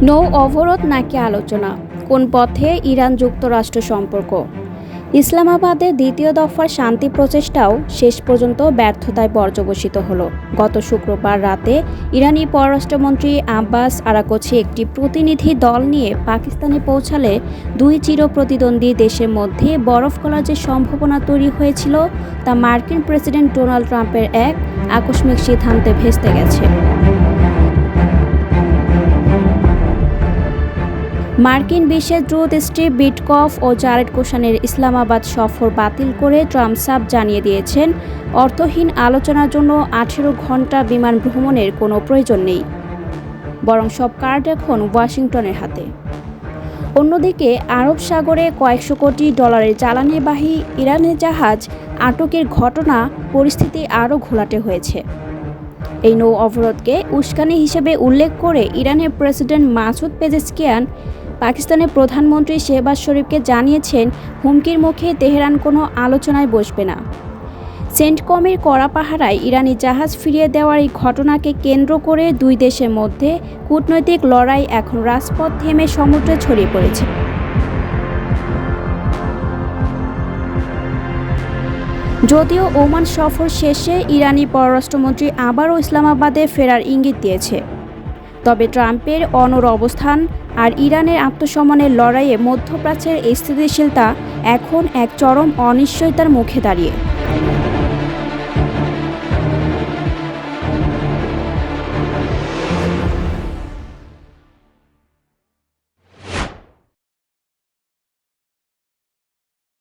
নৌ অবরোধ নাকি আলোচনা, কোন পথে ইরান যুক্তরাষ্ট্র সম্পর্ক? ইসলামাবাদের দ্বিতীয় দফার শান্তি প্রচেষ্টাও শেষ পর্যন্ত ব্যর্থতায় পর্যবসিত হলো। গত শুক্রবার রাতে ইরানি পররাষ্ট্রমন্ত্রী আব্বাস আরাকচি একটি প্রতিনিধি দল নিয়ে পাকিস্তানে পৌঁছালে দুই চিরপ্রতিদ্বন্দ্বী দেশের মধ্যে বরফ গলার যে সম্ভাবনা তৈরি হয়েছিল তা মার্কিন প্রেসিডেন্ট ডোনাল্ড ট্রাম্পের এক আকস্মিক সিদ্ধান্তে ভেস্তে গেছে। মার্কিন বিশেষ দূত স্টিভ বিটকফ ও জারেড কুশানের ইসলামাবাদ সফর বাতিল করে ট্রাম্প সাফ জানিয়ে দিয়েছেন, অর্থহীন আলোচনার জন্য 18 ঘন্টা বিমান ভ্রমণের কোনো প্রয়োজন নেই, বরং সব কার্ড এখন ওয়াশিংটনের হাতে। অন্যদিকে আরব সাগরে কয়েকশো কোটি ডলারের জ্বালানিবাহী ইরানের জাহাজ আটকের ঘটনা পরিস্থিতি আরও ঘোলাটে হয়েছে। এই নৌ অবরোধকে উস্কানি হিসেবে উল্লেখ করে ইরানের প্রেসিডেন্ট মাসুদ পেজেশকিয়ান পাকিস্তানের প্রধানমন্ত্রী শেহবাজ শরীফকে জানিয়েছেন, হুমকির মুখে তেহরান কোনো আলোচনায় বসবে না। সেন্টকমের কড়া পাহারায় ইরানি জাহাজ ফিরিয়ে দেওয়ার এই ঘটনাকে কেন্দ্র করে দুই দেশের মধ্যে কূটনৈতিক লড়াই এখন রাজপথ থেমে সমুদ্রে ছড়িয়ে পড়েছে। যদিও ওমান সফর শেষে ইরানি পররাষ্ট্রমন্ত্রী আবারও ইসলামাবাদে ফেরার ইঙ্গিত দিয়েছে, তবে ট্রাম্পের অনড় অবস্থান আর ইরানের আত্মসমনের লড়াইয়ে মধ্যপ্রাচ্যের স্থিতিশীলতা এখন এক চরম অনিশ্চয়তার মুখে দাঁড়িয়ে।